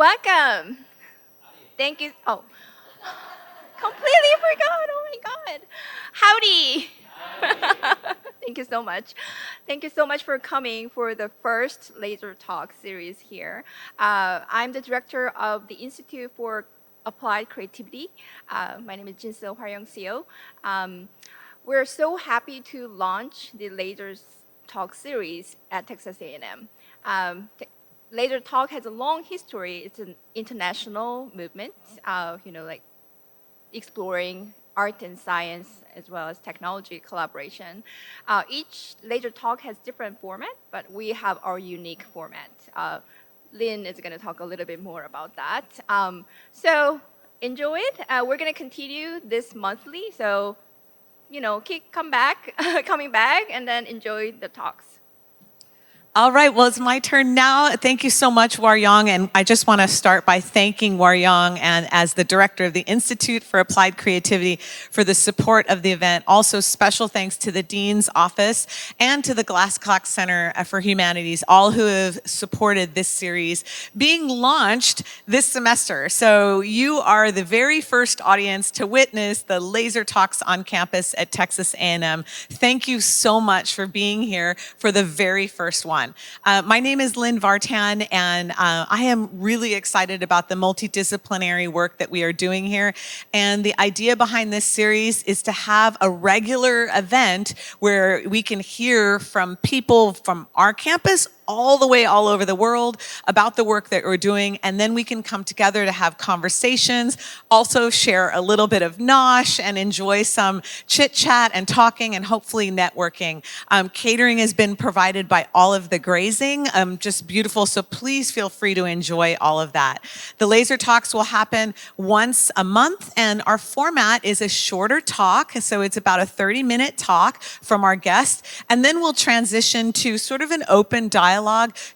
Welcome. Thank you. Oh, completely forgot. Oh my God. Howdy. Thank you so much. Thank you so much for coming for the first Laser Talk series here. I'm the director of the Institute for Applied Creativity. My name is Jinseo Hwaryong Seo. We're so happy to launch the Laser Talk series at Texas A&M. Laser Talk has a long history. It's an international movement, like exploring art and science as well as technology collaboration. Each Laser Talk has different format, but we have our unique format. Lynn is going to talk a little bit more about that. So enjoy it. We're going to continue this monthly. So, keep coming back, and then enjoy the talks. All right, well, it's my turn now. Thank you so much, Hwaryong, and I just want to start by thanking Hwaryong and as the director of the Institute for Applied Creativity for the support of the event. Also, special thanks to the Dean's Office and to the Glasscock Center for Humanities, all who have supported this series being launched this semester. So you are the very first audience to witness the Laser Talks on campus at Texas A&M. Thank you so much for being here for the very first one. My name is Lynn Vartan, and I am really excited about the multidisciplinary work that we are doing here. And the idea behind this series is to have a regular event where we can hear from people from our campus all the way all over the world about the work that we're doing, and then we can come together to have conversations, also share a little bit of nosh and enjoy some chit chat and talking and hopefully networking. Catering has been provided by all of the grazing, just beautiful, so please feel free to enjoy all of that. The Laser Talks will happen once a month, and our format is a shorter talk, so it's about a 30-minute talk from our guest, and then we'll transition to sort of an open dialogue.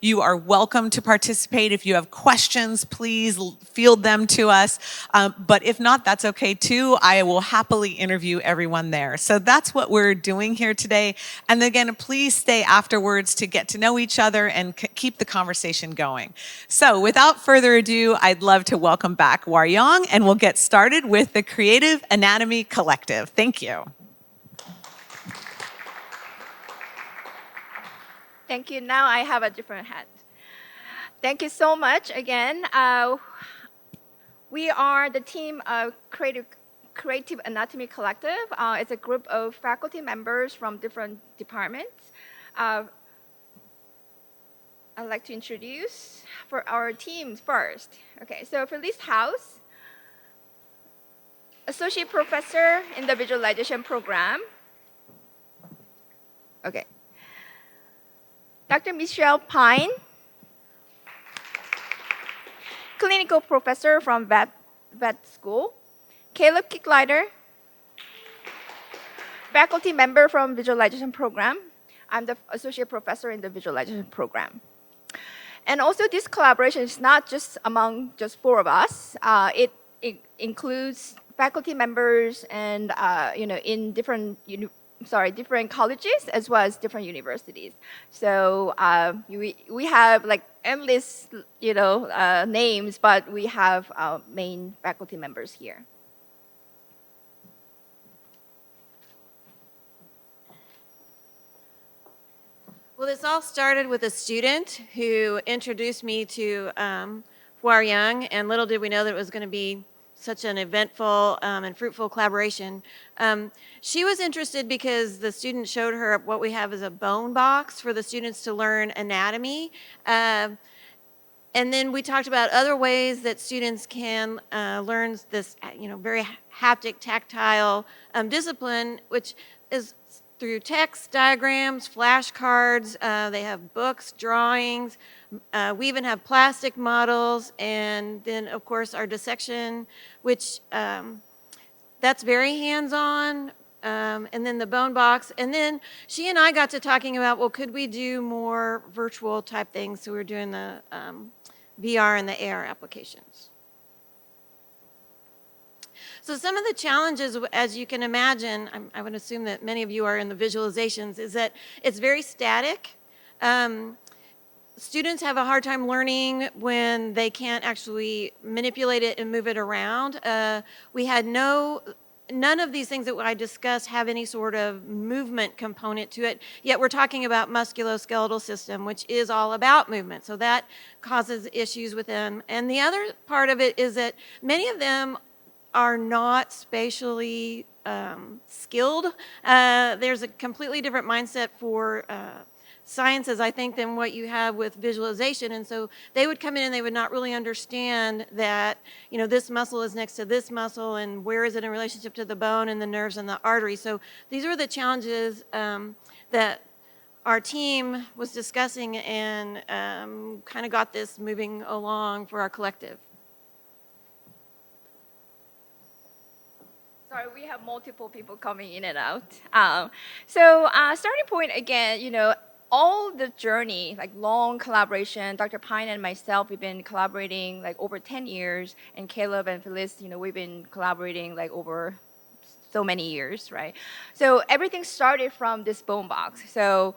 You are welcome to participate. If you have questions, please field them to us. But if not, that's okay too. I will happily interview everyone there. So that's what we're doing here today. And again, please stay afterwards to get to know each other and keep the conversation going. So without further ado, I'd love to welcome back Hwaryong, and we'll get started with the Creative Anatomy Collective. Thank you. Thank you. Now I have a different hat. Thank you so much again. We are the team of Creative Anatomy Collective. It's a group of faculty members from different departments. I'd like to introduce for our teams first. Okay, so Felice House, Associate Professor in the Visualization Program. Okay. Dr. Michelle Pine, Clinical Professor from Vet School. Caleb Kicklider, Faculty Member from Visualization Program. I'm the Associate Professor in the Visualization Program. And also this collaboration is not just among just four of us. It includes faculty members and in different colleges as well as different universities. So we have like endless names, but we have main faculty members here. Well, this all started with a student who introduced me to Hwaryong, and little did we know that it was going to be such an eventful and fruitful collaboration. She was interested because the student showed her what we have as a bone box for the students to learn anatomy. And then we talked about other ways that students can learn this, very haptic, tactile discipline, which is through text, diagrams, flashcards. They have books, drawings. We even have plastic models, and then of course our dissection, which that's very hands-on, and then the bone box. And then she and I got to talking about, well, could we do more virtual type things? So we were doing the VR and the AR applications. So some of the challenges, as you can imagine, I would assume that many of you are in the visualizations, is that it's very static. students have a hard time learning when they can't actually manipulate it and move it around. We had none of these things that I discussed have any sort of movement component to it, yet we're talking about musculoskeletal system, which is all about movement. So that causes issues with them. And the other part of it is that many of them are not spatially skilled. There's a completely different mindset for sciences, I think, than what you have with visualization. And so they would come in and they would not really understand that, you know, this muscle is next to this muscle and where is it in relationship to the bone and the nerves and the arteries. So these were the challenges that our team was discussing and kind of got this moving along for our collective. Sorry, we have multiple people coming in and out. Starting point again, you know, all the journey, like long collaboration, Dr. Pine and myself, we've been collaborating like over 10 years, and Caleb and Phyllis, you know, we've been collaborating like over so many years, right? So everything started from this bone box. So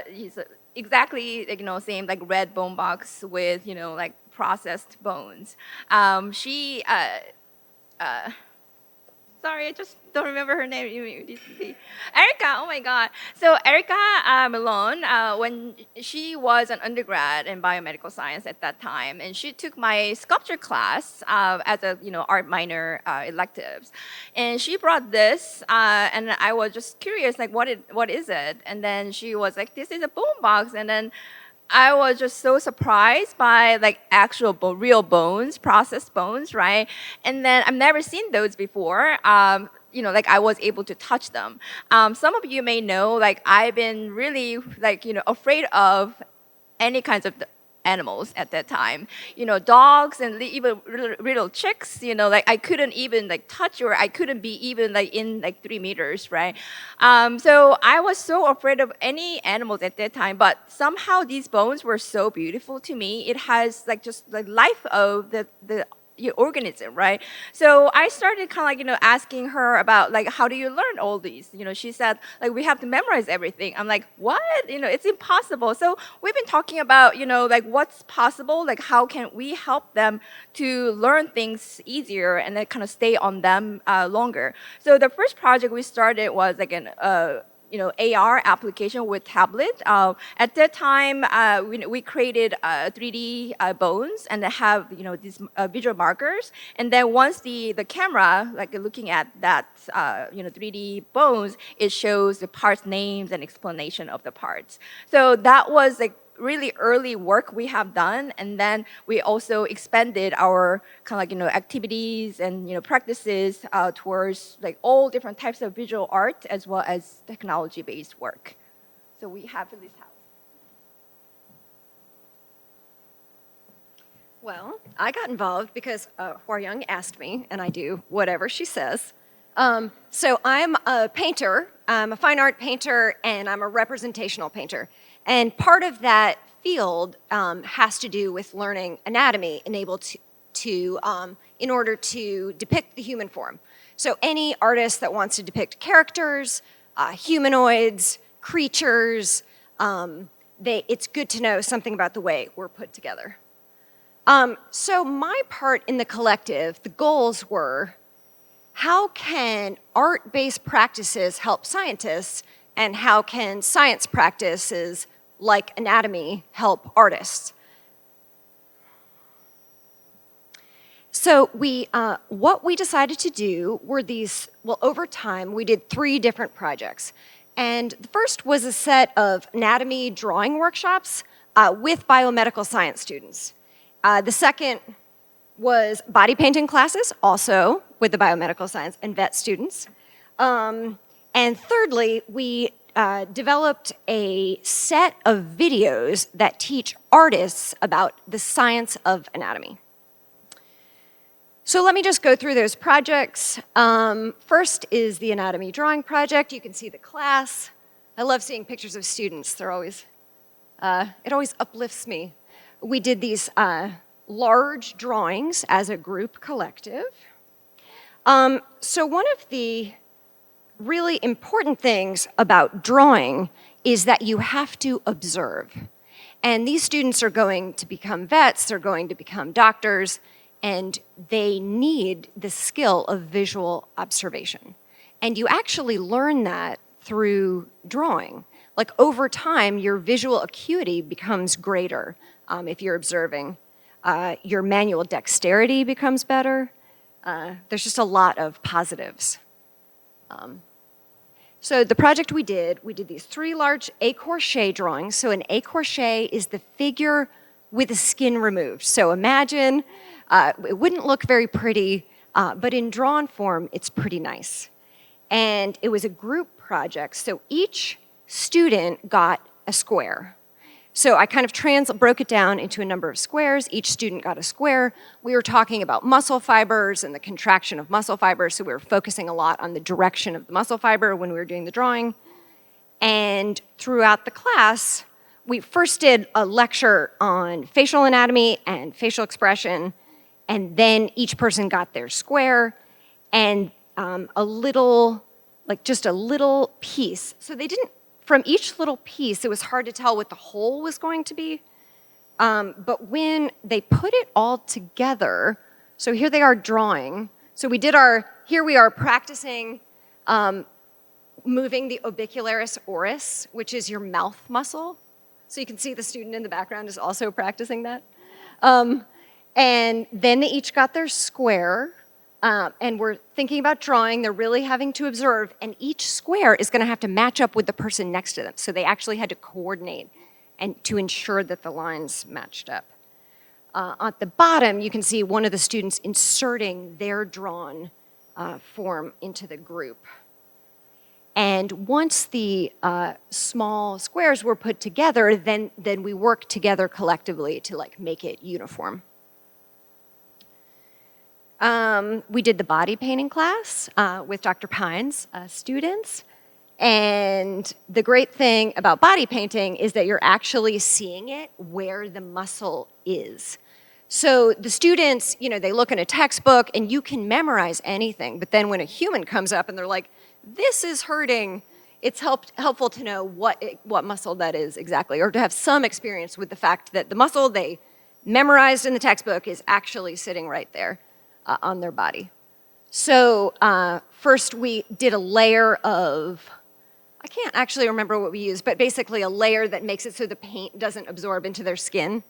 he's exactly, like, you know, same like red bone box with, you know, like processed bones. Sorry, I just don't remember her name. Erica, oh my God. So Erica Malone, when she was an undergrad in biomedical science at that time, and she took my sculpture class as a, you know, art minor electives. And she brought this, and I was just curious, like, what is it? And then she was like, this is a bone box. And then I was just so surprised by like actual real bones, processed bones, right? And then I've never seen those before. You know, like I was able to touch them. Some of you may know, like I've been really like, you know, afraid of any kinds of animals at that time, you know, dogs and even little chicks, you know, like I couldn't even like touch, or I couldn't be even like in like 3 meters, right? So I was so afraid of any animals at that time, but somehow these bones were so beautiful to me. It has like just the life of the your organism, right? So I started kind of like, you know, asking her about like, how do you learn all these? You know, she said like, we have to memorize everything. I'm like, what? You know, it's impossible. So we've been talking about, you know, like what's possible, like how can we help them to learn things easier and then kind of stay on them longer. So the first project we started was like an you know, AR application with tablet. At that time, we created 3D bones and they have, you know, these visual markers. And then once the camera, like looking at that, you know, 3D bones, it shows the parts names and explanation of the parts. So that was like really early work we have done, and then we also expanded our kind of like, you know, activities and, you know, practices towards like all different types of visual art as well as technology-based work. So we have Phyllis House. Well, I got involved because Hwa-Young asked me, and I do whatever she says. So I'm a painter, I'm a fine art painter, and I'm a representational painter. And part of that field has to do with learning anatomy and able to in order to depict the human form. So any artist that wants to depict characters, humanoids, creatures, it's good to know something about the way we're put together. So my part in the collective, the goals were, how can art-based practices help scientists, and how can science practices like anatomy help artists? So what we decided to do were these, well, over time, we did 3 different projects. And the first was a set of anatomy drawing workshops with biomedical science students. The second was body painting classes, also with the biomedical science and vet students. And thirdly, we developed a set of videos that teach artists about the science of anatomy. So let me just go through those projects. First is the anatomy drawing project. You can see the class. I love seeing pictures of students. They're always, it always uplifts me. We did these large drawings as a group collective. So one of the really important things about drawing is that you have to observe. And these students are going to become vets, they're going to become doctors, and they need the skill of visual observation. And you actually learn that through drawing. Like over time, your visual acuity becomes greater if you're observing. Your manual dexterity becomes better. There's just a lot of positives. So the project we did these 3 large écorché drawings. So an écorché is the figure with the skin removed. So imagine, it wouldn't look very pretty, but in drawn form, it's pretty nice. And it was a group project, so each student got a square. So I kind of broke it down into a number of squares. Each student got a square. We were talking about muscle fibers and the contraction of muscle fibers, so we were focusing a lot on the direction of the muscle fiber when we were doing the drawing. And throughout the class, we first did a lecture on facial anatomy and facial expression, and then each person got their square and just a little piece. So they didn't, from each little piece, it was hard to tell what the whole was going to be. But when they put it all together, so here they are drawing. So here we are practicing moving the orbicularis oris, which is your mouth muscle. So you can see the student in the background is also practicing that. And then they each got their square, and we're thinking about drawing. They're really having to observe, and each square is going to have to match up with the person next to them. So they actually had to coordinate and to ensure that the lines matched up. At the bottom, you can see one of the students inserting their drawn form into the group. And once the small squares were put together, then we worked together collectively to make it uniform. We did the body painting class with Dr. Pine's students. And the great thing about body painting is that you're actually seeing it where the muscle is. So the students, they look in a textbook and you can memorize anything, but then when a human comes up and they're like, this is hurting, it's helpful to know what muscle that is exactly, or to have some experience with the fact that the muscle they memorized in the textbook is actually sitting right there on their body. So first we did a layer of, I can't actually remember what we used, but basically a layer that makes it so the paint doesn't absorb into their skin.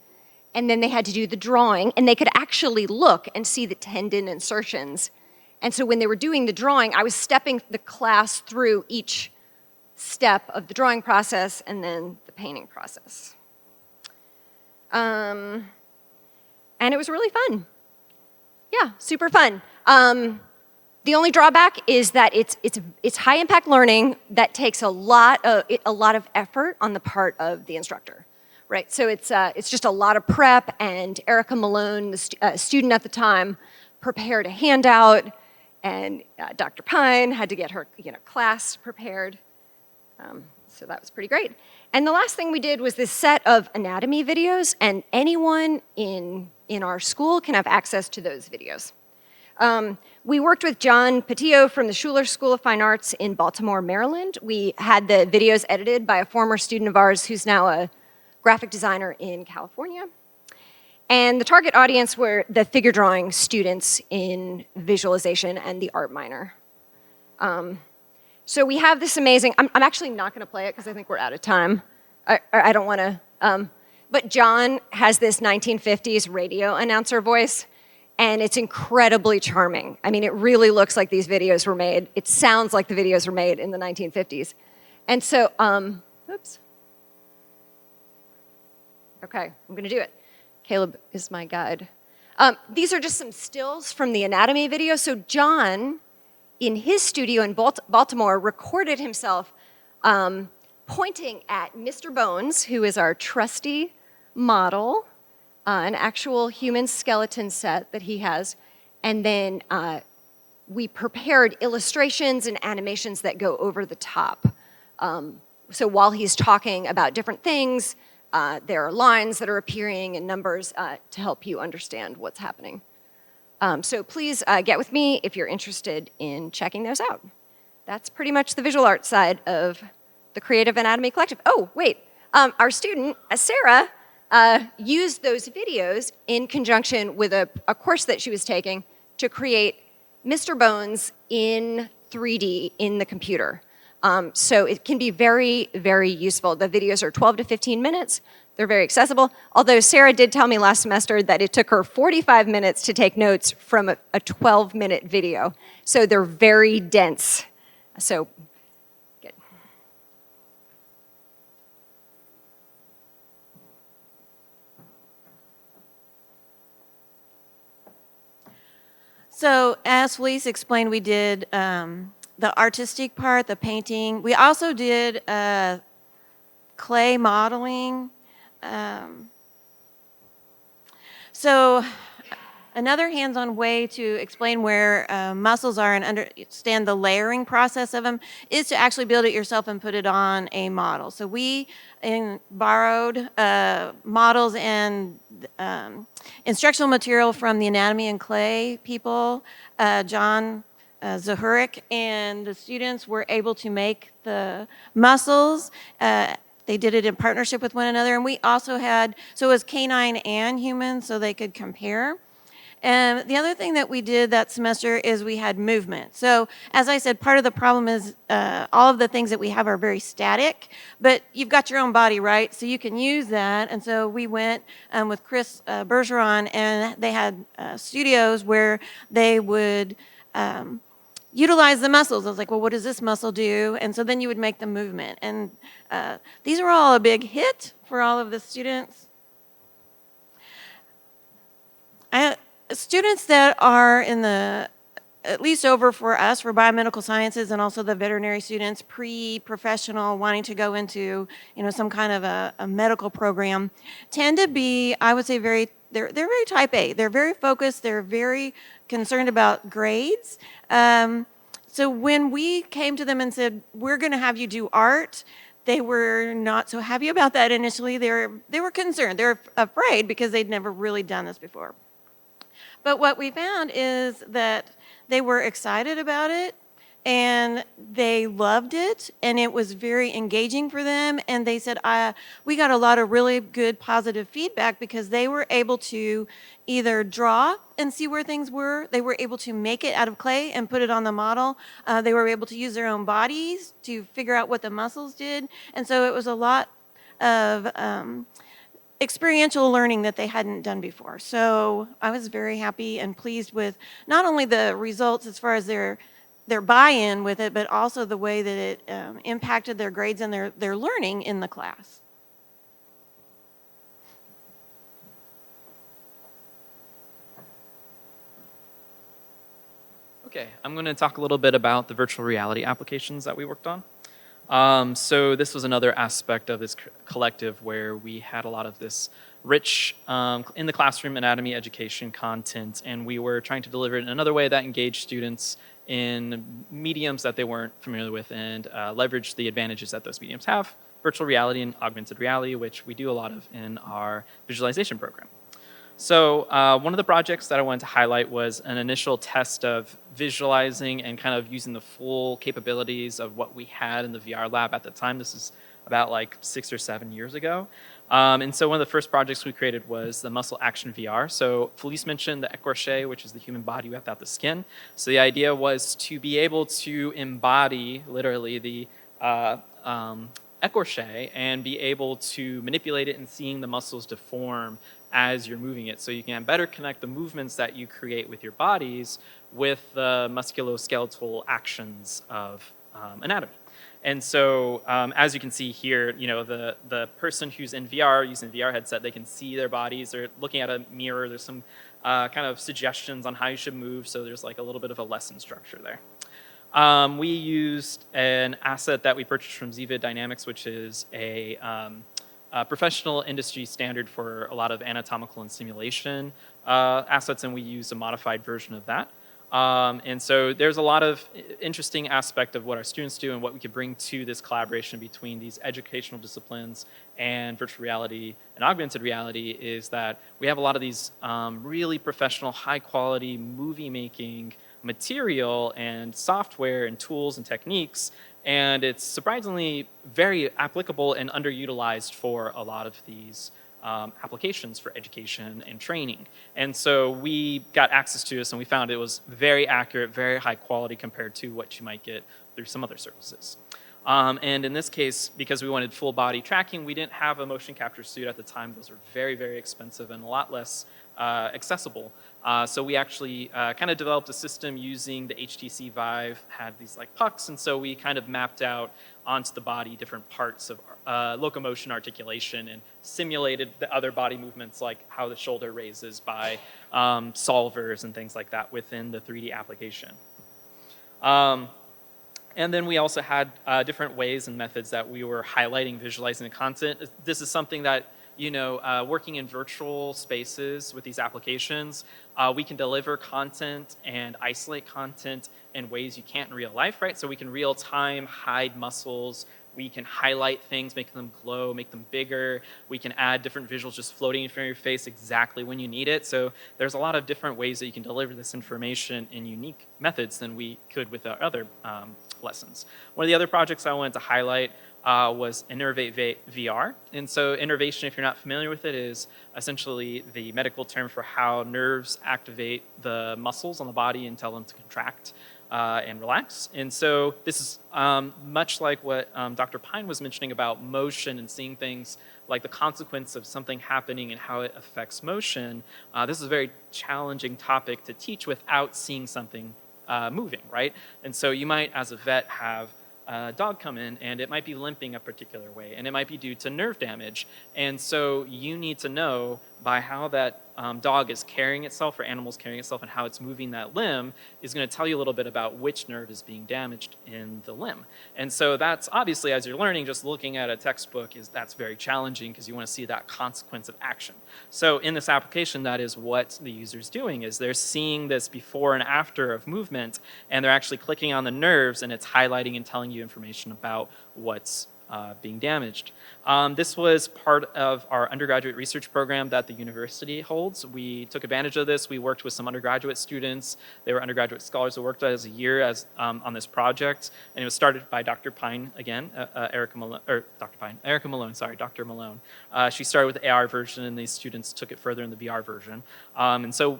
And then they had to do the drawing, and they could actually look and see the tendon insertions. And so when they were doing the drawing, I was stepping the class through each step of the drawing process and then the painting process. And it was really fun. Yeah, super fun. The only drawback is that it's high impact learning that takes a lot of effort on the part of the instructor, right? So it's just a lot of prep, and Erica Malone, the student at the time, prepared a handout, and Dr. Pine had to get her class prepared. So that was pretty great. And the last thing we did was this set of anatomy videos, and anyone in our school can have access to those videos. We worked with John Patillo from the Schuler School of Fine Arts in Baltimore, Maryland. We had the videos edited by a former student of ours who's now a graphic designer in California. And the target audience were the figure drawing students in visualization and the art minor. So we have this amazing, I'm actually not gonna play it because I think we're out of time. I don't wanna, but John has this 1950s radio announcer voice, and it's incredibly charming. I mean, it really looks like these videos were made. It sounds like the videos were made in the 1950s. And so, oops. Okay, I'm gonna do it. Caleb is my guide. These are just some stills from the anatomy video. So John, in his studio in Baltimore, recorded himself pointing at Mr. Bones, who is our trusty model, an actual human skeleton set that he has. And then we prepared illustrations and animations that go over the top. So while he's talking about different things, there are lines that are appearing and numbers to help you understand what's happening. So please get with me if you're interested in checking those out. That's pretty much the visual art side of the Creative Anatomy Collective. Oh, wait, our student, Sarah, used those videos in conjunction with a course that she was taking to create Mr. Bones in 3D in the computer. So it can be very, very useful. The videos are 12 to 15 minutes. They're very accessible. Although Sarah did tell me last semester that it took her 45 minutes to take notes from a 12-minute video. So they're very dense. So, good. So as Felice explained, we did the artistic part, the painting. We also did clay modeling. So another hands-on way to explain where muscles are and understand the layering process of them is to actually build it yourself and put it on a model. So we borrowed models and instructional material from the Anatomy and Clay people, John Zahurik, and the students were able to make the muscles. They did it in partnership with one another, and we also had, so it was canine and human, so they could compare. And the other thing that we did that semester is we had movement. So as I said, part of the problem is all of the things that we have are very static, but you've got your own body, right? So you can use that. And so we went with Chris Bergeron, and they had studios where they would utilize the muscles. I was like, well, what does this muscle do? And so then you would make the movement. And these are all a big hit for all of the students. Students that are in the, at least over for us, for biomedical sciences, and also the veterinary students, pre-professional, wanting to go into, some kind of a medical program, tend to be, I would say, they're very type A. They're very focused. They're very concerned about grades. So when we came to them and said, we're going to have you do art, they were not so happy about that initially. They were concerned. They were afraid because they'd never really done this before. But what we found is that they were excited about it, and they loved it, and it was very engaging for them. And they said, we got a lot of really good positive feedback because they were able to either draw and see where things were. They were able to make it out of clay and put it on the model. They were able to use their own bodies to figure out what the muscles did. And so it was a lot of experiential learning that they hadn't done before. So I was very happy and pleased with not only the results as far as their buy-in with it, but also the way that it impacted their grades and their learning in the class. Okay, I'm going to talk a little bit about the virtual reality applications that we worked on. So this was another aspect of this collective where we had a lot of this rich in the classroom anatomy education content, and we were trying to deliver it in another way that engaged students in mediums that they weren't familiar with and leverage the advantages that those mediums have, virtual reality and augmented reality, which we do a lot of in our visualization program. So one of the projects that I wanted to highlight was an initial test of visualizing and kind of using the full capabilities of what we had in the VR lab at the time. This is about like 6 or 7 years ago. And so one of the first projects we created was the Muscle Action VR. So Felice mentioned the écorché, which is the human body without the skin. So the idea was to be able to embody literally the écorché and be able to manipulate it and seeing the muscles deform as you're moving it, so you can better connect the movements that you create with your bodies with the musculoskeletal actions of anatomy. And so as you can see here, the person who's in VR, using the VR headset, they can see their bodies. They're looking at a mirror. There's some kind of suggestions on how you should move, so there's like a little bit of a lesson structure there. We used an asset that we purchased from Ziva Dynamics, which is a professional industry standard for a lot of anatomical and simulation assets, and we use a modified version of that. And so there's a lot of interesting aspect of what our students do and what we could bring to this collaboration between these educational disciplines and virtual reality and augmented reality is that we have a lot of these really professional, high quality movie making material and software and tools and techniques, and it's surprisingly very applicable and underutilized for a lot of these applications for education and training. And so we got access to this and we found it was very accurate, very high quality compared to what you might get through some other services. And in this case, because we wanted full body tracking, we didn't have a motion capture suit at the time. Those were very, very expensive and a lot less accessible. So we actually kind of developed a system using the HTC Vive, had these like pucks, and so we kind of mapped out onto the body different parts of locomotion articulation and simulated the other body movements like how the shoulder raises by solvers and things like that within the 3D application. And then we also had different ways and methods that we were highlighting, visualizing the content. This is something that, you know, working in virtual spaces with these applications, we can deliver content and isolate content in ways you can't in real life, right? So we can real time hide muscles. We can highlight things, make them glow, make them bigger. We can add different visuals just floating in front of your face exactly when you need it. So there's a lot of different ways that you can deliver this information in unique methods than we could with our other lessons. One of the other projects I wanted to highlight was Innervate VR. And so innervation, if you're not familiar with it, is essentially the medical term for how nerves activate the muscles on the body and tell them to contract and relax. And so this is much like what Dr. Pine was mentioning about motion and seeing things like the consequence of something happening and how it affects motion. This is a very challenging topic to teach without seeing something moving, right? And so you might, as a vet, have a dog come in and it might be limping a particular way and it might be due to nerve damage. And so you need to know by how that dog is carrying itself or animal's carrying itself and how it's moving that limb is going to tell you a little bit about which nerve is being damaged in the limb. And so that's obviously, as you're learning, just looking at a textbook, that's very challenging because you want to see that consequence of action. So in this application, that is what the user's doing, is they're seeing this before and after of movement, and they're actually clicking on the nerves, and it's highlighting and telling you information about what's being damaged. This was part of our undergraduate research program that the university holds. We took advantage of this. We worked with some undergraduate students. They were undergraduate scholars who worked as a year on this project, and it was started by Dr. Pine again, Dr. Malone. She started with the AR version, and these students took it further in the VR version. And so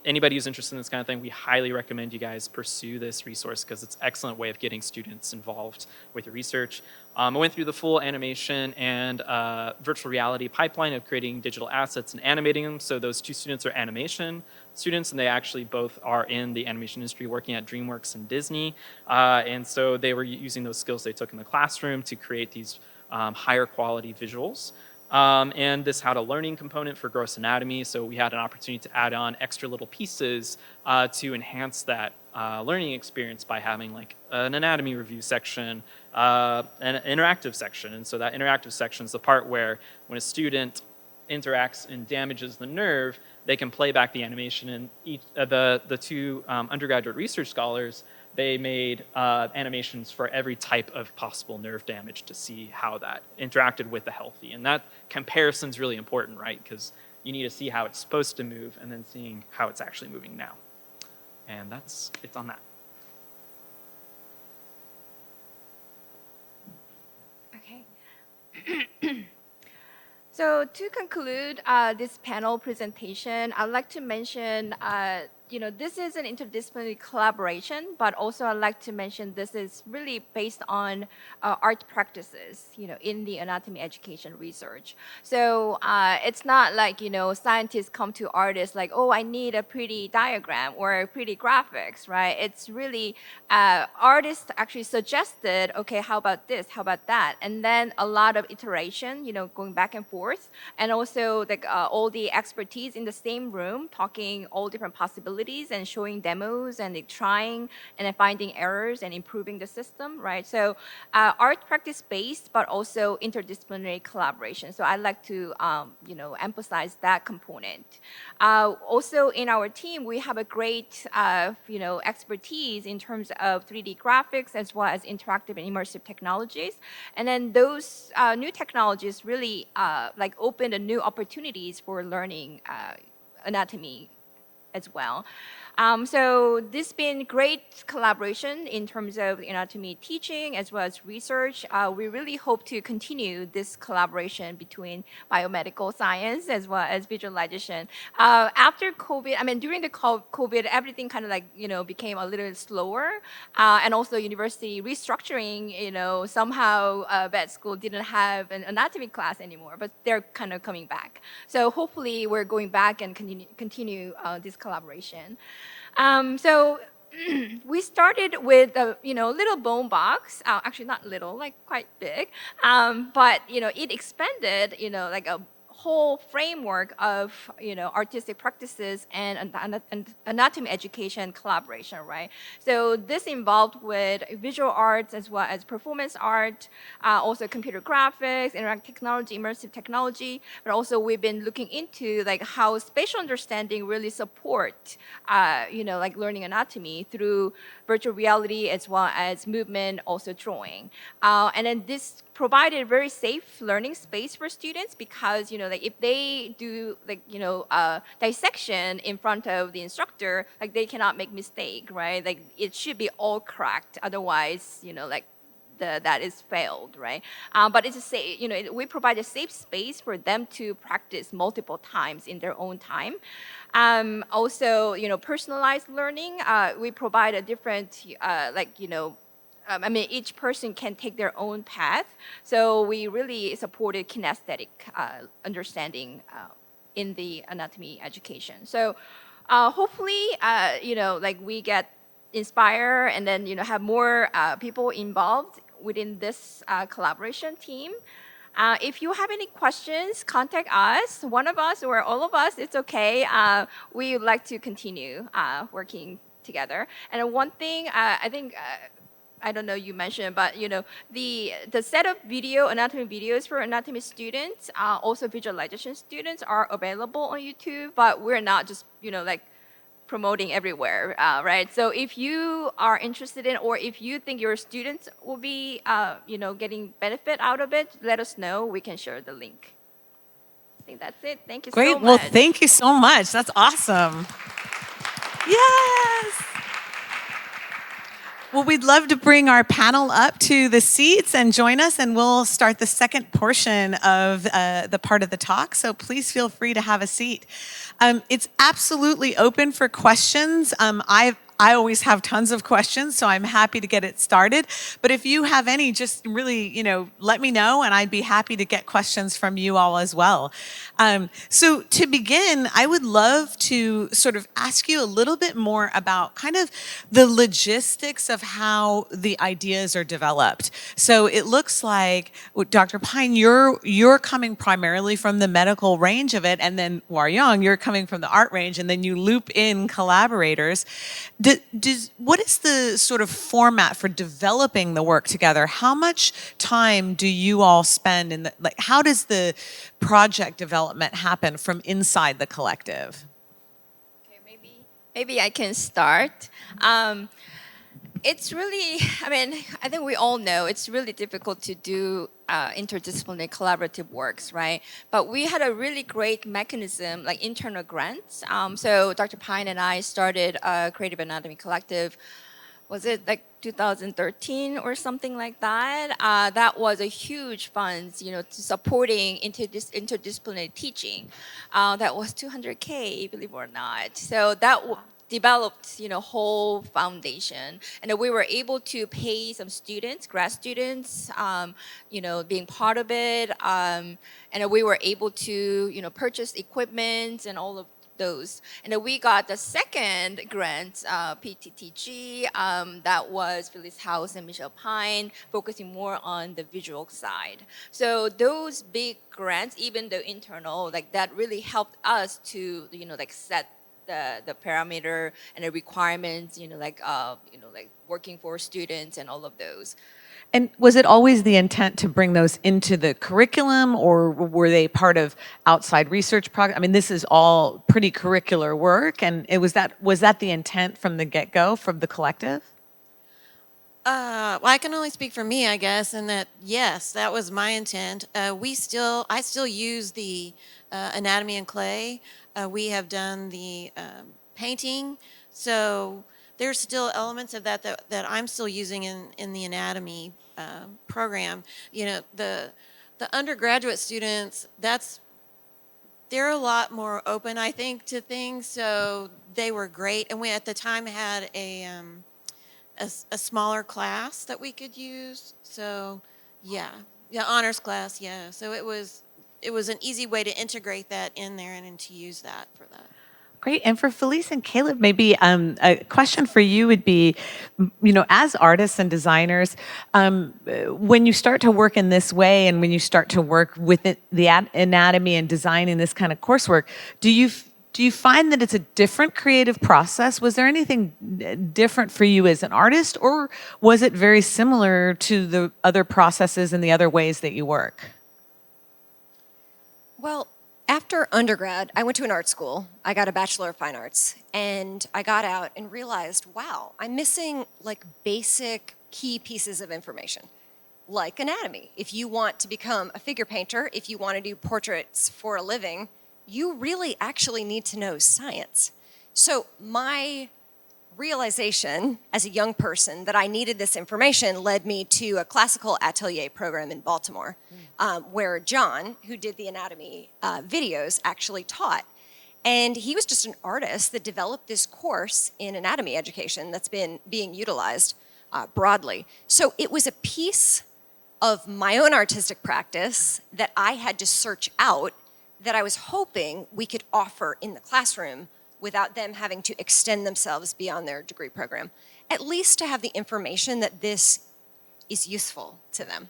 anybody who's interested in this kind of thing, we highly recommend you guys pursue this resource because it's an excellent way of getting students involved with your research. I went through the full animation and virtual reality pipeline of creating digital assets and animating them. So those two students are animation students, and they actually both are in the animation industry working at DreamWorks and Disney. And so they were using those skills they took in the classroom to create these higher quality visuals. And this had a learning component for gross anatomy, so we had an opportunity to add on extra little pieces to enhance that learning experience by having like an anatomy review section, an interactive section. And so that interactive section is the part where when a student interacts and damages the nerve, they can play back the animation. And the two undergraduate research scholars, they made animations for every type of possible nerve damage to see how that interacted with the healthy. And that comparison is really important, right? Because you need to see how it's supposed to move and then seeing how it's actually moving now. And it's on that. Okay. So to conclude this panel presentation, I'd like to mention, this is an interdisciplinary collaboration, but also I'd like to mention this is really based on art practices, in the anatomy education research. So it's not like, scientists come to artists like, oh, I need a pretty diagram or pretty graphics, right? It's really artists actually suggested, okay, how about this, how about that? And then a lot of iteration, going back and forth, and also like all the expertise in the same room, talking all different possibilities and showing demos and trying and then finding errors and improving the system, right? So art practice based, but also interdisciplinary collaboration. So I'd like to, emphasize that component. Also in our team, we have a great, expertise in terms of 3D graphics as well as interactive and immersive technologies. And then those new technologies really opened new opportunities for learning anatomy as well. So this been great collaboration in terms of anatomy teaching as well as research. We really hope to continue this collaboration between biomedical science as well as visualization. After COVID, I mean, during the COVID, everything kind of like, became a little slower. And also university restructuring, somehow vet school didn't have an anatomy class anymore, but they're kind of coming back. So hopefully we're going back and continue this collaboration. So we started with a little bone box. Actually, not little, like quite big. But it expanded. Like a whole framework of artistic practices and anatomy education collaboration, right? So this involved with visual arts as well as performance art, also computer graphics, interactive technology, immersive technology, but also we've been looking into like how spatial understanding really support like learning anatomy through virtual reality as well as movement, also drawing. And then this provided very safe learning space for students because like if they do like dissection in front of the instructor, like they cannot make mistake, right? Like it should be all correct, otherwise like that is failed, right? But it's a safe, we provide a safe space for them to practice multiple times in their own time. Also, personalized learning. We provide a different, each person can take their own path. So we really supported kinesthetic understanding in the anatomy education. So hopefully, we get inspire and then, have more people involved within this collaboration team. If you have any questions, contact us, one of us or all of us, it's okay. We would like to continue working together. And one thing I think, I don't know, you mentioned, but the set of anatomy videos for anatomy students, also visualization students are available on YouTube, but we're not just promoting everywhere, right? So if you are interested in, or if you think your students will be, getting benefit out of it, let us know. We can share the link. I think that's it. Thank you so much. Great. Well, thank you so much. That's awesome. Yes. Well, we'd love to bring our panel up to the seats and join us, and we'll start the second portion of the part of the talk. So please feel free to have a seat. It's absolutely open for questions. I always have tons of questions, so I'm happy to get it started. But if you have any, just really, let me know, and I'd be happy to get questions from you all as well. So to begin, I would love to sort of ask you a little bit more about kind of the logistics of how the ideas are developed. So it looks like, Dr. Pine, you're coming primarily from the medical range of it, and then War-Young, you're coming from the art range, and then you loop in collaborators. What is the sort of format for developing the work together? How much time do you all spend in how does the project development happen from inside the collective? Okay, maybe I can start. It's really, I think we all know it's really difficult to do interdisciplinary collaborative works, right? But we had a really great mechanism, like internal grants. So Dr. Pine and I started a Creative Anatomy Collective. Was it like 2013 or something like that? That was a huge fund, to supporting interdisciplinary teaching. That was $200K, believe it or not. So that developed, whole foundation, and we were able to pay some students, grad students, being part of it, and we were able to, purchase equipment and all of those. And then we got the second grant, PTTG, that was Phyllis House and Michelle Pine, focusing more on the visual side. So those big grants, even though internal, that really helped us to, set the parameter and the requirements, working for students and all of those. And was it always the intent to bring those into the curriculum, or were they part of outside research projects? This is all pretty curricular work, and was that the intent from the get-go, from the collective? Well, I can only speak for me, I guess, and that, yes, that was my intent. I still use the anatomy and clay. We have done the painting So there's still elements of that I'm still using in the anatomy program. You know, the undergraduate students, they're a lot more open, I think, to things. So they were great, and we at the time had a smaller class that we could use. So yeah, honors class, yeah. So it was an easy way to integrate that in there and to use that for that. Great. And for Felice and Caleb, maybe a question for you would be, as artists and designers, when you start to work in this way and when you start to work with the anatomy and designing this kind of coursework, do you find that it's a different creative process? Was there anything different for you as an artist, or was it very similar to the other processes and the other ways that you work? Well, after undergrad, I went to an art school. I got a Bachelor of Fine Arts, and I got out and realized, wow, I'm missing like basic key pieces of information, like anatomy. If you want to become a figure painter, if you want to do portraits for a living, you really actually need to know science. So my realization as a young person that I needed this information led me to a classical atelier program in Baltimore, where John, who did the anatomy videos, actually taught. And he was just an artist that developed this course in anatomy education that's been being utilized broadly. So it was a piece of my own artistic practice that I had to search out that I was hoping we could offer in the classroom without them having to extend themselves beyond their degree program, at least to have the information that this is useful to them.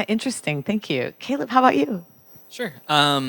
Interesting. Thank you. Caleb, how about you? Sure.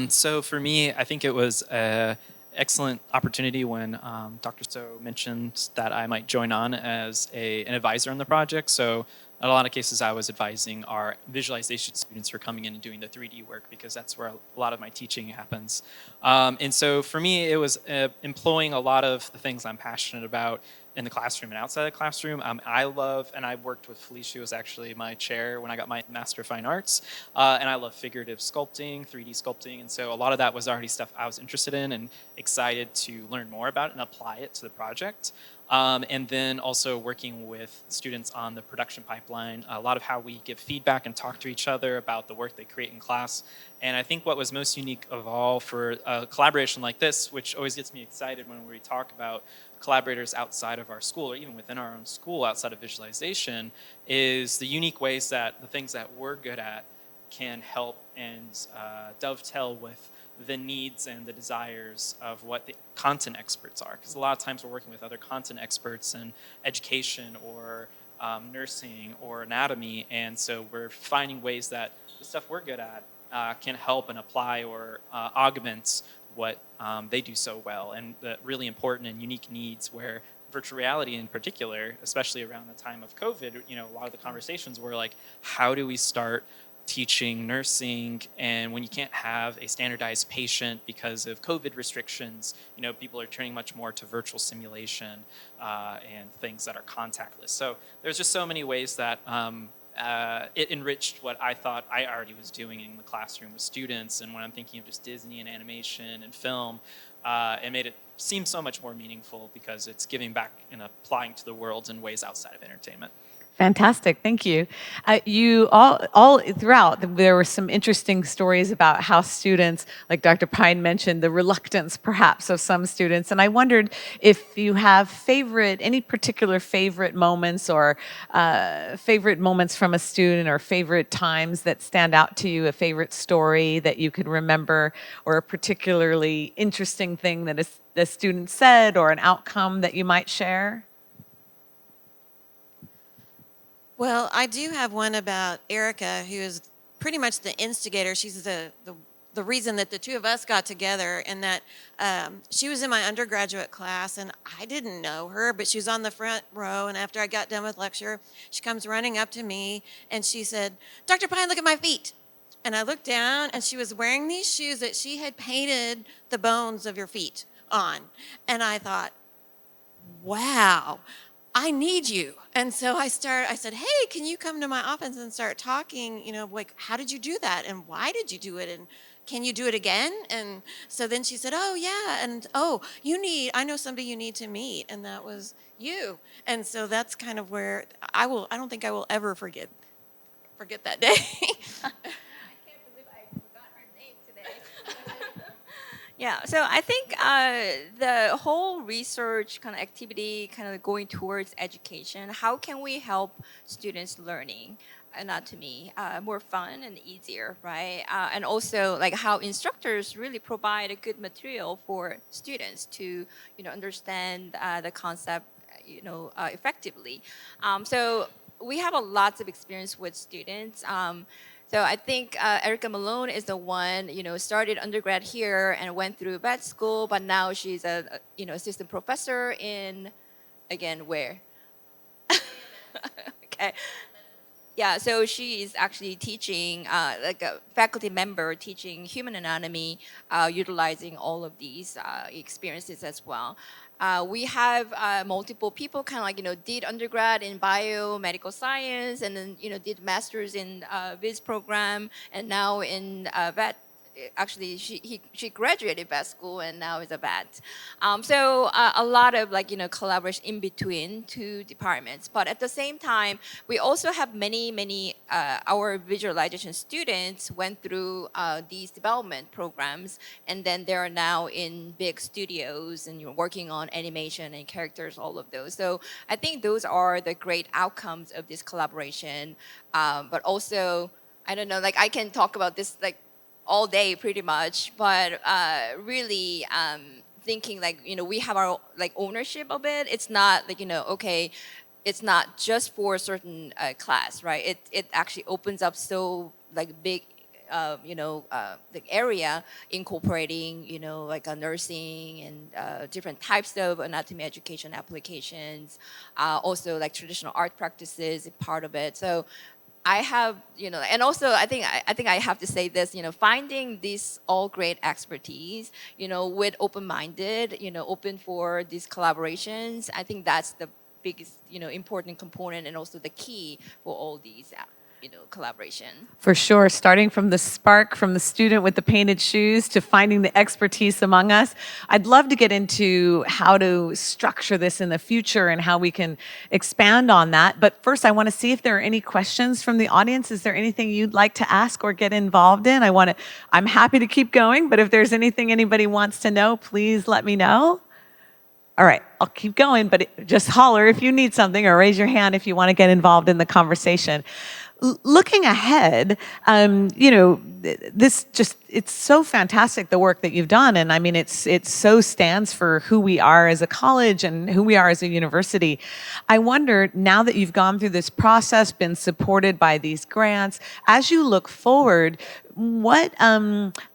So for me, I think it was an excellent opportunity when Dr. So mentioned that I might join on as an advisor on the project. So in a lot of cases, I was advising our visualization students who are coming in and doing the 3D work, because that's where a lot of my teaching happens. And so for me, it was employing a lot of the things I'm passionate about in the classroom and outside the classroom. I love, and I worked with Felice, who was actually my chair when I got my Master of Fine Arts, and I love figurative sculpting, 3D sculpting, and so a lot of that was already stuff I was interested in and excited to learn more about and apply it to the project. And then also working with students on the production pipeline, a lot of how we give feedback and talk to each other about the work they create in class. And I think what was most unique of all for a collaboration like this, which always gets me excited when we talk about collaborators outside of our school or even within our own school outside of visualization, is the unique ways that the things that we're good at can help and dovetail with the needs and the desires of what the content experts are. Because a lot of times we're working with other content experts in education or nursing or anatomy, and so we're finding ways that the stuff we're good at can help and apply or augment what they do so well, and the really important and unique needs where virtual reality in particular, especially around the time of COVID, a lot of the conversations were like, how do we start teaching nursing, and when you can't have a standardized patient because of COVID restrictions, people are turning much more to virtual simulation and things that are contactless. So there's just so many ways that it enriched what I thought I already was doing in the classroom with students. And when I'm thinking of just Disney and animation and film, it made it seem so much more meaningful because it's giving back and applying to the world in ways outside of entertainment. Fantastic, thank you. You all throughout, there were some interesting stories about how students, like Dr. Pine mentioned, the reluctance perhaps of some students. And I wondered if you have any particular favorite moments or favorite moments from a student or favorite times that stand out to you, a favorite story that you could remember, or a particularly interesting thing that a student said or an outcome that you might share. Well, I do have one about Erica, who is pretty much the instigator. She's the reason that the two of us got together, and that she was in my undergraduate class, and I didn't know her, but she was on the front row, and after I got done with lecture, she comes running up to me, and she said, "Dr. Pine, look at my feet." And I looked down, and she was wearing these shoes that she had painted the bones of your feet on. And I thought, wow. I need you. And so I said, hey, can you come to my office and start talking, like, how did you do that? And why did you do it? And can you do it again? And so then she said, oh, yeah. And oh, I know somebody you need to meet. And that was you. And so that's kind of where I don't think I will ever forget that day. Yeah, so I think the whole research kind of activity kind of going towards education, how can we help students learning anatomy more fun and easier, right? And also like how instructors really provide a good material for students to, understand the concept, effectively. So we have a lots of experience with students. So I think Erica Malone is the one, started undergrad here and went through vet school, but now she's assistant professor in, again, where? Okay. Yeah, so she is actually teaching, like a faculty member teaching human anatomy, utilizing all of these experiences as well. We have multiple people kind of like, did undergrad in biomedical science and then, did master's in Viz program and now in vet. Actually, she graduated vet school and now is a vet. So a lot of like, collaboration in between two departments. But at the same time, we also have many our visualization students went through these development programs, and then they are now in big studios and you're working on animation and characters, all of those. So I think those are the great outcomes of this collaboration. But also, I don't know, like I can talk about this like all day pretty much, but really thinking like, we have our like ownership of it. It's not like, okay, it's not just for a certain class, right? It actually opens up so like big, the area incorporating, like a nursing and different types of anatomy education applications, also like traditional art practices, part of it. So I have, and also I think I have to say this, finding these all great expertise, with open-minded, open for these collaborations. I think that's the biggest, important component and also the key for all these, collaboration. For sure, starting from the spark from the student with the painted shoes to finding the expertise among us. I'd love to get into how to structure this in the future and how we can expand on that. But first, I want to see if there are any questions from the audience. Is there anything you'd like to ask or get involved in? I'm happy to keep going, but if there's anything anybody wants to know, please let me know. All right, I'll keep going, but just holler if you need something or raise your hand if you want to get involved in the conversation. Looking ahead, it's so fantastic, the work that you've done. And I mean, it so stands for who we are as a college and who we are as a university. I wonder, now that you've gone through this process, been supported by these grants, as you look forward, what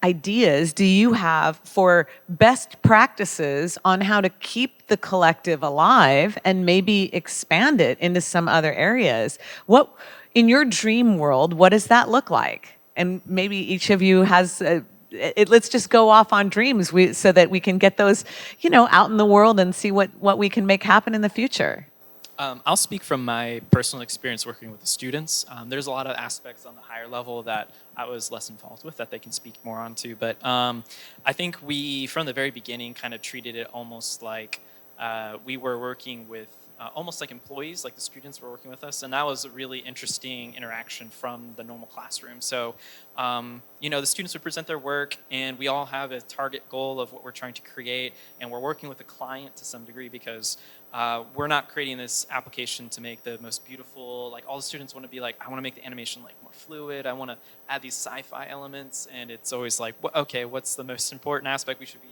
ideas do you have for best practices on how to keep the collective alive and maybe expand it into some other areas? In your dream world, what does that look like? And maybe each of you has, let's just go off on dreams so that we can get those, out in the world and see what we can make happen in the future. I'll speak from my personal experience working with the students. There's a lot of aspects on the higher level that I was less involved with that they can speak more onto. But I think we, from the very beginning, kind of treated it almost like we were working with almost like employees, like the students were working with us. And that was a really interesting interaction from the normal classroom. So, the students would present their work and we all have a target goal of what we're trying to create. And we're working with the client to some degree because we're not creating this application to make the most beautiful, like all the students want to be like, I want to make the animation like more fluid. I want to add these sci-fi elements. And it's always like, okay, what's the most important aspect? We should be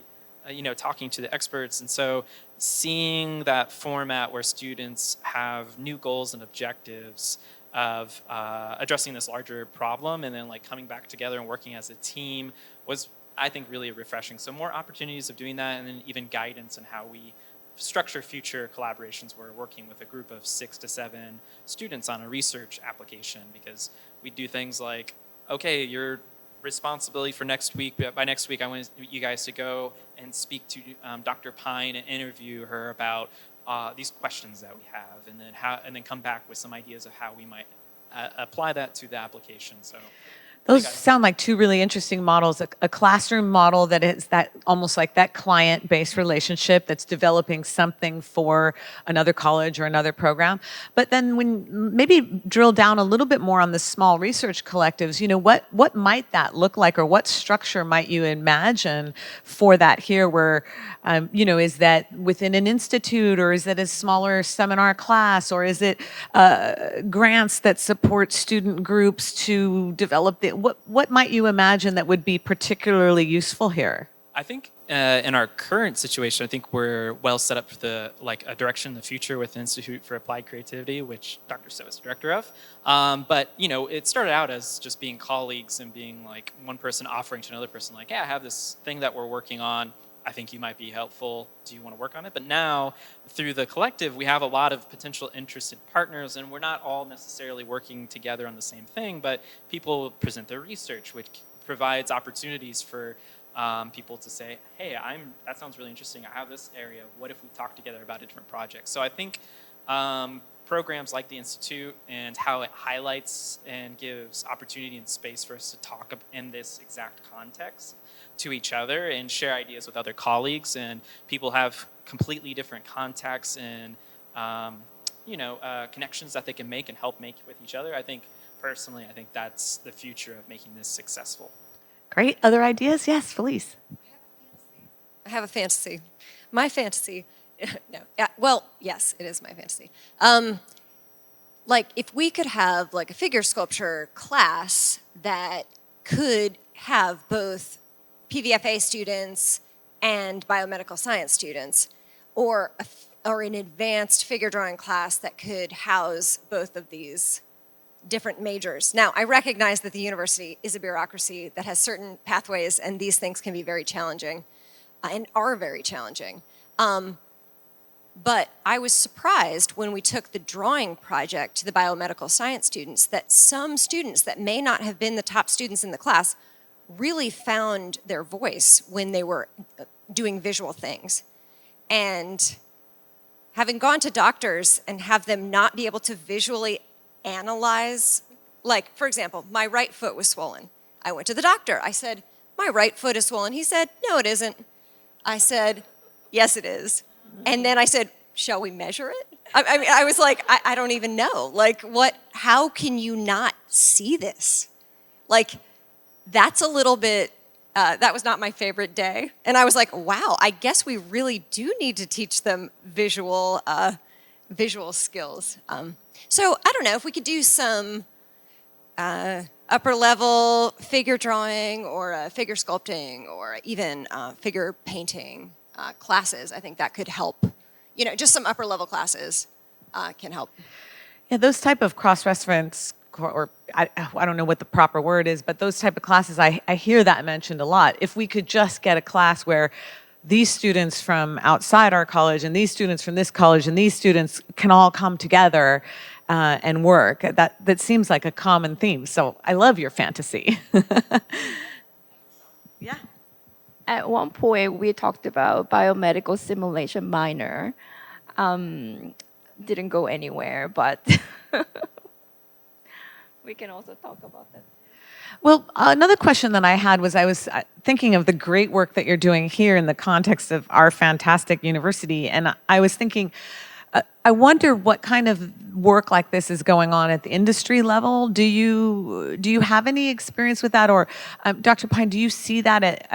talking to the experts. And so seeing that format where students have new goals and objectives of addressing this larger problem and then like coming back together and working as a team was, I think, really refreshing. So more opportunities of doing that, and then even guidance on how we structure future collaborations. We're working with a group of 6 to 7 students on a research application, because we do things like, okay, your responsibility for next week, by next week I want you guys to go and speak to Dr. Pine and interview her about these questions that we have, and then come back with some ideas of how we might apply that to the application. So Those sound like two really interesting models. A classroom model that is that almost like that client-based relationship that's developing something for another college or another program. But then when maybe drill down a little bit more on the small research collectives, what might that look like, or what structure might you imagine for that here, where, is that within an institute, or is it a smaller seminar class, or is it grants that support student groups to develop what might you imagine that would be particularly useful here? I think in our current situation, I think we're well set up for a direction in the future with the Institute for Applied Creativity, which Dr. So is director of. But it started out as just being colleagues and being like one person offering to another person, like, "Yeah, I have this thing that we're working on. I think you might be helpful. Do you want to work on it?" But now, through the collective, we have a lot of potential interested partners, and we're not all necessarily working together on the same thing, but people present their research, which provides opportunities for people to say, "Hey, that sounds really interesting. I have this area. What if we talk together about a different project?" So I think programs like the Institute and how it highlights and gives opportunity and space for us to talk in this exact context to each other and share ideas with other colleagues, and people have completely different contacts and connections that they can make and help make with each other. I think that's the future of making this successful. Great. Other ideas? Yes, Felice. I have a fantasy. My fantasy, no, well, yes, it is my fantasy. Like if we could have like a figure sculpture class that could have both PVFA students and biomedical science students, or an advanced figure drawing class that could house both of these different majors. Now, I recognize that the university is a bureaucracy that has certain pathways, and these things can be very challenging and are very challenging. But I was surprised when we took the drawing project to the biomedical science students that some students that may not have been the top students in the class really found their voice when they were doing visual things. And having gone to doctors and have them not be able to visually analyze, like, for example, my right foot was swollen. I went to the doctor. I said, "My right foot is swollen." He said, "No, it isn't." I said, "Yes, it is." And then I said, "Shall we measure it?" I mean, I was like, I don't even know. Like, how can you not see this? Like, that's a little bit, that was not my favorite day. And I was like, wow, I guess we really do need to teach them visual skills. So I don't know if we could do some upper level figure drawing or figure sculpting or even figure painting classes. I think that could help. Just some upper level classes can help. Yeah, those type of cross-reference, or I don't know what the proper word is, but those type of classes, I hear that mentioned a lot. If we could just get a class where these students from outside our college and these students from this college and these students can all come together and work, that seems like a common theme. So I love your fantasy. Yeah. At one point, we talked about biomedical simulation minor. Didn't go anywhere, but we can also talk about that. Well, another question that I had was I was thinking of the great work that you're doing here in the context of our fantastic university, and I was thinking, I wonder what kind of work like this is going on at the industry level. Do you have any experience with that, or Dr. Pine, do you see that?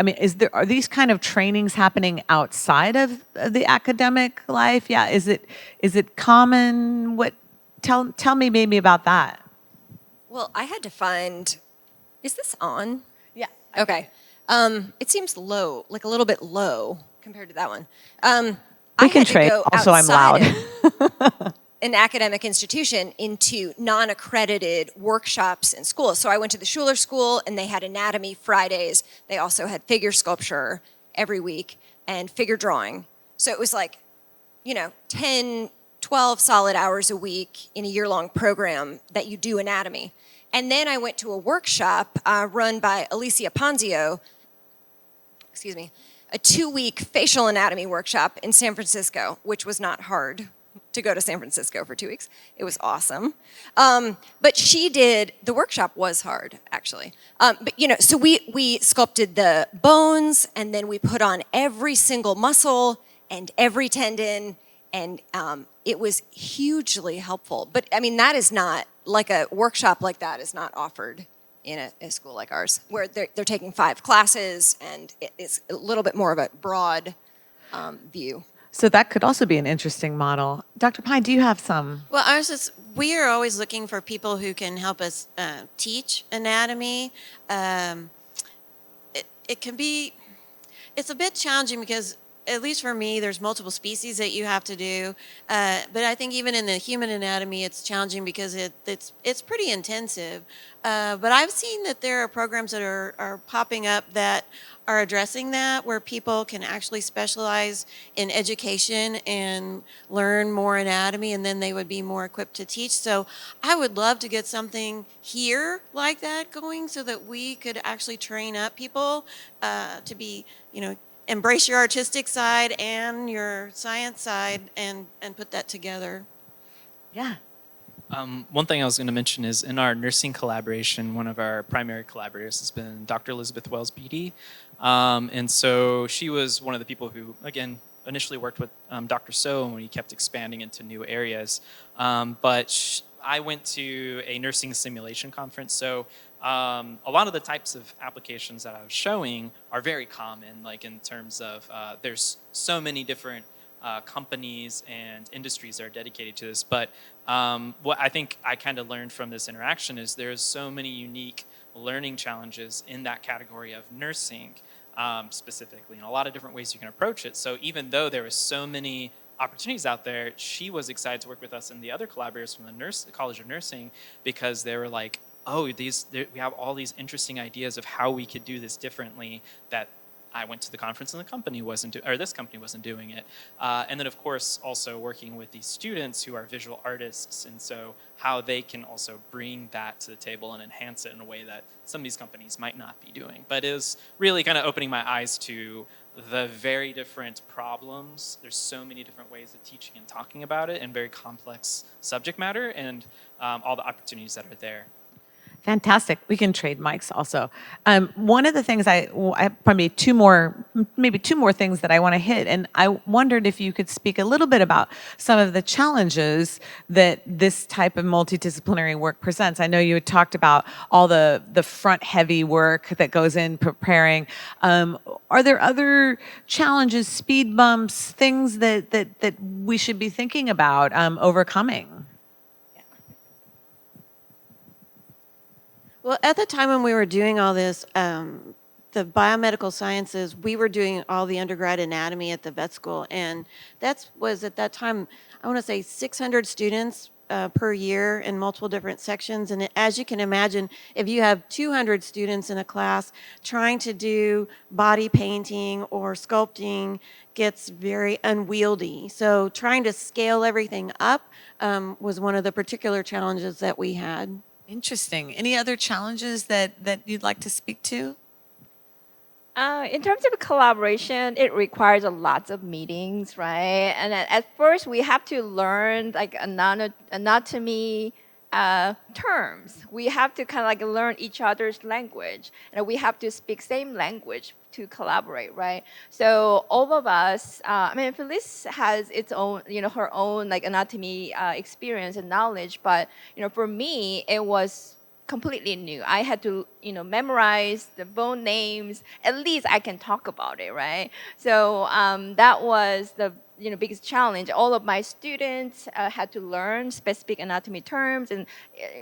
Are these kind of trainings happening outside of the academic life? Yeah, is it common? Tell me maybe about that. Well, I had to find, is this on? Yeah. Okay. It seems low, like a little bit low compared to that one. We can trade. Also, I'm loud. An academic institution into non-accredited workshops in schools. So I went to the Schuler School, and they had anatomy Fridays. They also had figure sculpture every week and figure drawing. So it was like, 10, 12 solid hours a week in a year-long program that you do anatomy. And then I went to a workshop run by Alicia Ponzio, a 2-week facial anatomy workshop in San Francisco, which was not hard to go to San Francisco for 2 weeks. It was awesome. But she did, the workshop was hard, actually. But, so we sculpted the bones, and then we put on every single muscle and every tendon, and it was hugely helpful. But, I mean, that is not, like a workshop like that is not offered in a school like ours, where they're taking 5 classes, and it's a little bit more of a broad view. So that could also be an interesting model. Dr. Pine, do you have some? Well, ours is, we are always looking for people who can help us teach anatomy. It can be, it's a bit challenging because, at least for me, there's multiple species that you have to do. But I think even in the human anatomy, it's challenging because it's pretty intensive. But I've seen that there are programs that are popping up that are addressing that, where people can actually specialize in education and learn more anatomy, and then they would be more equipped to teach. So I would love to get something here like that going so that we could actually train up people to be, embrace your artistic side and your science side and put that together. Yeah. One thing I was going to mention is in our nursing collaboration, one of our primary collaborators has been Dr. Elizabeth Wells Beatty. And so she was one of the people who, again, initially worked with Dr. So when he kept expanding into new areas. But I went to a nursing simulation conference. So a lot of the types of applications that I was showing are very common, like in terms of there's so many different companies and industries that are dedicated to this. But what I think I kind of learned from this interaction is there's so many unique learning challenges in that category of nursing specifically, and a lot of different ways you can approach it. So even though there was so many opportunities out there, she was excited to work with us and the other collaborators from the College of Nursing, because they were like, oh, we have all these interesting ideas of how we could do this differently that I went to the conference and the company wasn't this company wasn't doing it. And then of course also working with these students who are visual artists, and so how they can also bring that to the table and enhance it in a way that some of these companies might not be doing. But it was really kind of opening my eyes to the very different problems. There's so many different ways of teaching and talking about it, and very complex subject matter, and all the opportunities that are there. Fantastic. We can trade mics also. One of the things I probably maybe two more things that I want to hit, and I wondered if you could speak a little bit about some of the challenges that this type of multidisciplinary work presents. I know you had talked about all the front heavy work that goes in preparing. Are there other challenges, speed bumps, things that we should be thinking about overcoming? Well, at the time when we were doing all this, the biomedical sciences, we were doing all the undergrad anatomy at the vet school, and that was at that time, I want to say 600 students per year in multiple different sections. And as you can imagine, if you have 200 students in a class, trying to do body painting or sculpting gets very unwieldy. So trying to scale everything up was one of the particular challenges that we had. Interesting. Any other challenges that you'd like to speak to? In terms of collaboration, it requires a lot of meetings, right? And at first, we have to learn like anatomy terms. We have to kind of like learn each other's language, and we have to speak same language to collaborate, right? So all of us, I mean, Felice has its own, her own like anatomy experience and knowledge, but for me, it was completely new. I had to, memorize the bone names. At least I can talk about it, right? So that was the biggest challenge. All of my students had to learn specific anatomy terms, and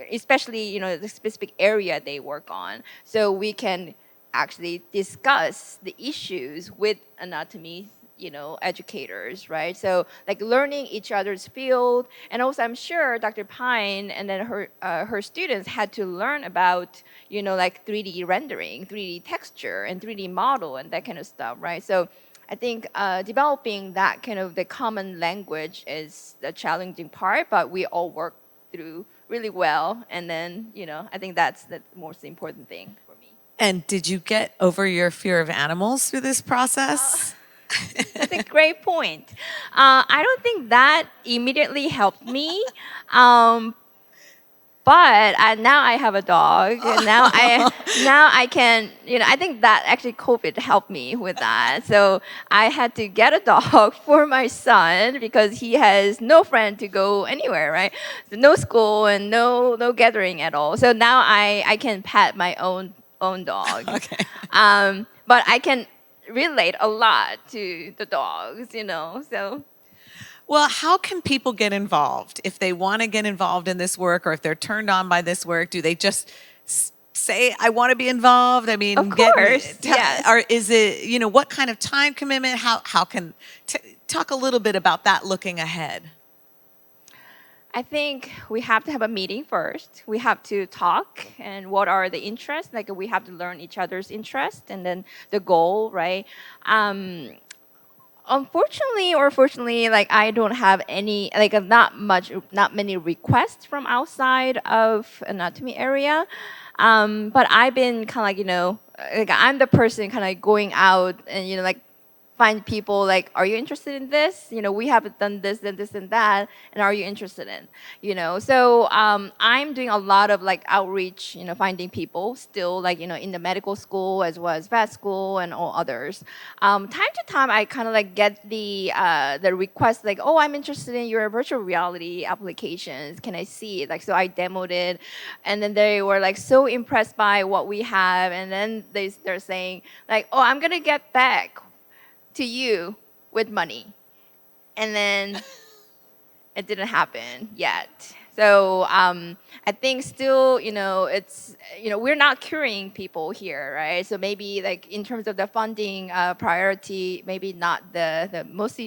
especially the specific area they work on, so we can actually discuss the issues with anatomy educators, right? So like learning each other's field, and also I'm sure Dr. Pine and then her students had to learn about like 3D rendering, 3D texture, and 3D model and that kind of stuff, right? So I think developing that kind of the common language is the challenging part, but we all work through really well, and then I think that's the most important thing for me. And did you get over your fear of animals through this process? That's a great point. I don't think that immediately helped me. But now I have a dog, and now I can, I think that actually COVID helped me with that. So I had to get a dog for my son because he has no friend to go anywhere, right? So no school and no gathering at all. So now I can pet my own dog. Okay. But I can relate a lot to the dogs, so. Well, how can people get involved if they want to get involved in this work, or if they're turned on by this work? Do they just say, "I want to be involved"? I mean, Of course, yes. Or is it, what kind of time commitment? How can talk a little bit about that looking ahead? I think we have to have a meeting first. We have to talk and what are the interests. Like we have to learn each other's interest and then the goal, right? Unfortunately or fortunately, like I don't have any, like not many requests from outside of anatomy area. But I've been kind of like I'm the person kind of going out and like find people like, are you interested in this? We haven't done this and this and that, and are you interested in? So I'm doing a lot of like outreach, finding people still like, in the medical school as well as vet school and all others. Time to time, I kind of like get the request like, oh, I'm interested in your virtual reality applications. Can I see it? Like, so I demoed it, and then they were like so impressed by what we have, and then they're saying like, oh, I'm gonna get back to you with money, and then it didn't happen yet. So I think still, it's we're not curing people here, right? So maybe like in terms of the funding priority, maybe not the most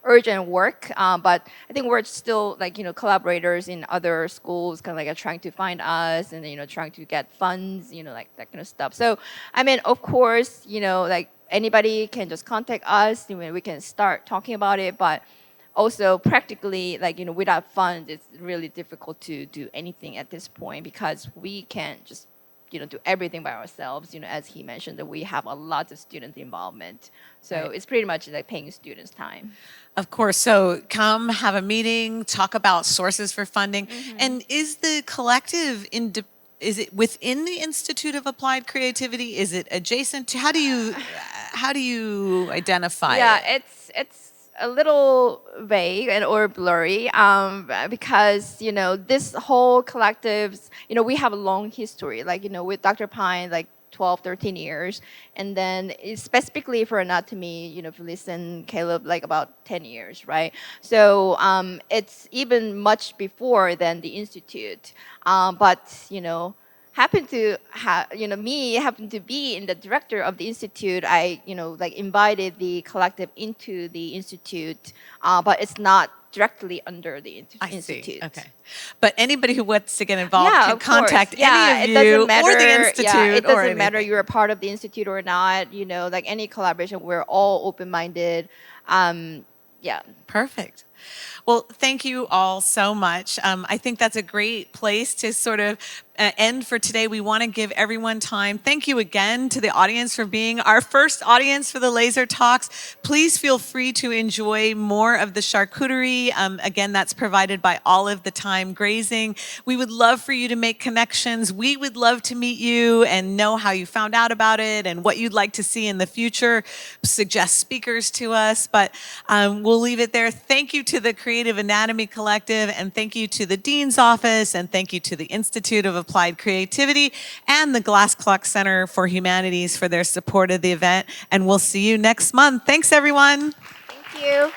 urgent work, but I think we're still like collaborators in other schools, kind of like trying to find us and trying to get funds, like that kind of stuff. So I mean, of course, like anybody can just contact us. We can start talking about it, but also practically, like, without funds, it's really difficult to do anything at this point because we can't just, do everything by ourselves. As he mentioned, that we have a lot of student involvement. So Right. It's pretty much like paying students' time. Of course. So come have a meeting, talk about sources for funding. And is the collective is it within the Institute of Applied Creativity? Is it adjacent to? How do you identify Yeah, it? it's a little vague or blurry because this whole collectives, we have a long history, like with Dr. Pine, like 12, 13 years, and then specifically for anatomy, Felice and Caleb, like about 10 years, right? So it's even much before than the institute, but happened to happened to be in the director of the institute. I like invited the collective into the institute, but it's not directly under the I institute. see. Okay. But anybody who wants to get involved Yeah, can of course. contact Yeah, any it of you doesn't matter. or the institute. Yeah, it or doesn't matter anything. you're a part of the institute or not. Like any collaboration, we're all open-minded. Yeah. Perfect. Well, thank you all so much. I think that's a great place to sort of end for today. We want to give everyone time. Thank you again to the audience for being our first audience for the Laser Talks. Please feel free to enjoy more of the charcuterie. Again, that's provided by Olive the Time Grazing. We would love for you to make connections. We would love to meet you and know how you found out about it and what you'd like to see in the future. Suggest speakers to us, but we'll leave it there. Thank you to the Creative Anatomy Collective, and thank you to the Dean's Office, and thank you to the Institute of Applied Creativity and the Glass Clock Center for Humanities for their support of the event. And we'll see you next month. Thanks, everyone. Thank you.